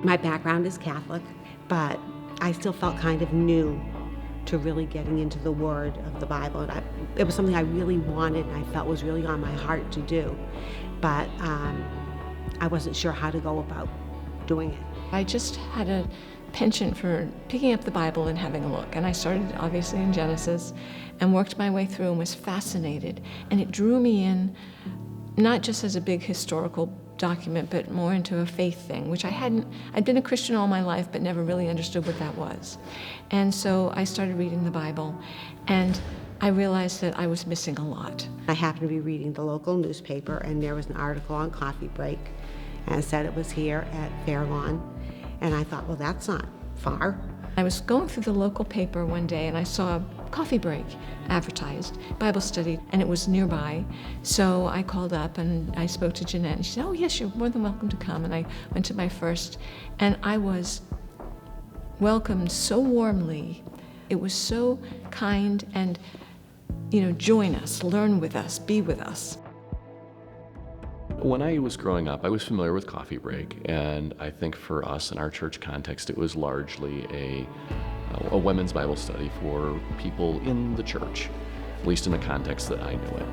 My background is Catholic, but I still felt kind of new to really getting into the Word of the Bible. And it was something I really wanted and I felt was really on my heart to do. But I wasn't sure how to go about doing it. I just had a penchant for picking up the Bible and having a look. And I started obviously in Genesis and worked my way through and was fascinated. And it drew me in, not just as a big historical document, but more into a faith thing, which I'd been a Christian all my life, but never really understood what that was. And so I started reading the Bible, and I realized that I was missing a lot. I happened to be reading the local newspaper, and there was an article on coffee break, and it said it was here at Fairlawn, and I thought, well, that's not far. I was going through the local paper one day, and I saw a coffee break advertised, Bible study, and it was nearby. So I called up and I spoke to Jeanette, and she said, oh yes, you're more than welcome to come. And I went to my first, and I was welcomed so warmly. It was so kind and, join us, learn with us, be with us. When I was growing up, I was familiar with Coffee Break, and I think for us in our church context, it was largely a women's Bible study for people in the church, at least in the context that I knew it.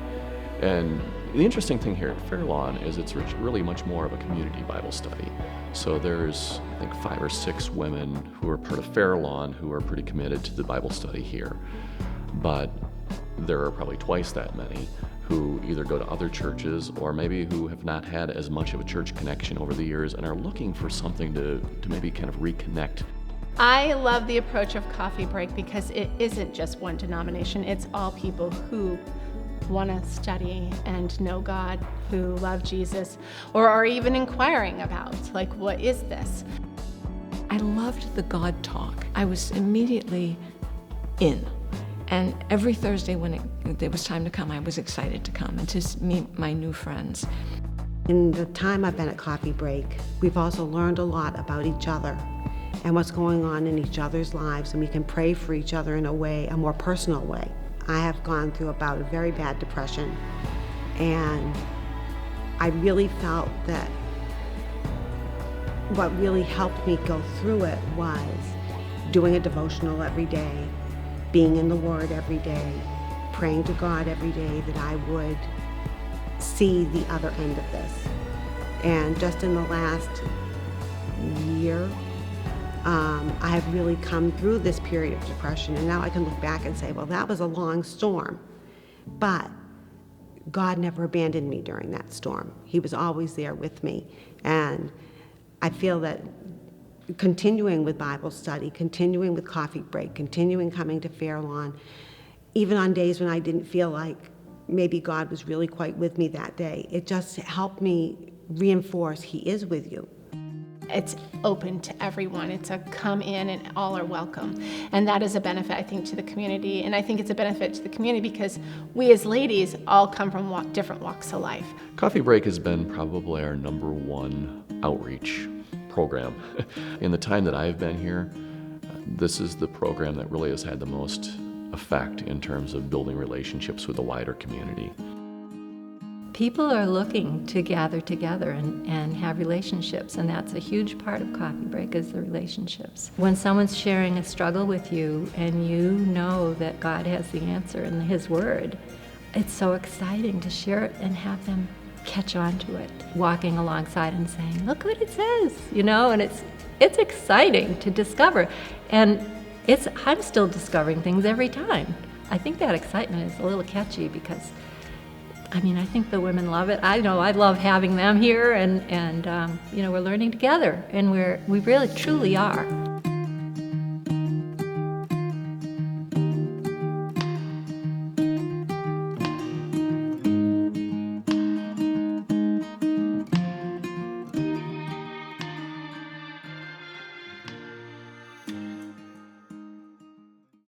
And the interesting thing here at Fairlawn is it's really much more of a community Bible study. So there's, I think, 5 or 6 women who are part of Fairlawn who are pretty committed to the Bible study here. But there are probably twice that many who either go to other churches or maybe who have not had as much of a church connection over the years and are looking for something to maybe kind of reconnect. I love the approach of Coffee Break because it isn't just one denomination. It's all people who want to study and know God, who love Jesus, or are even inquiring about, like, what is this? I loved the God talk. I was immediately in. And every Thursday when it was time to come, I was excited to come and to meet my new friends. In the time I've been at Coffee Break, we've also learned a lot about each other and what's going on in each other's lives, and we can pray for each other in a more personal way. I have gone through about a very bad depression, and I really felt that what really helped me go through it was doing a devotional every day, being in the Word every day, praying to God every day that I would see the other end of this. And just in the last year, I have really come through this period of depression, and now I can look back and say, well, that was a long storm, but God never abandoned me during that storm. He was always there with me, and I feel that continuing with Bible study, continuing with Coffee Break, continuing coming to Fairlawn, even on days when I didn't feel like maybe God was really quite with me that day, it just helped me reinforce He is with you. It's open to everyone. It's a come in and all are welcome. And that is a benefit, I think, to the community. And I think it's a benefit to the community because we as ladies all come from different walks of life. Coffee Break has been probably our #1 outreach program. In the time that I've been here, this is the program that really has had the most effect in terms of building relationships with the wider community. People are looking to gather together and have relationships, and that's a huge part of Coffee Break is the relationships. When someone's sharing a struggle with you and you know that God has the answer in His Word, it's so exciting to share it and have them catch on to it, walking alongside and saying, look what it says, and it's exciting to discover. And I'm still discovering things every time. I think that excitement is a little catchy because I think the women love it. I know I love having them here, and we're learning together, and we really truly are.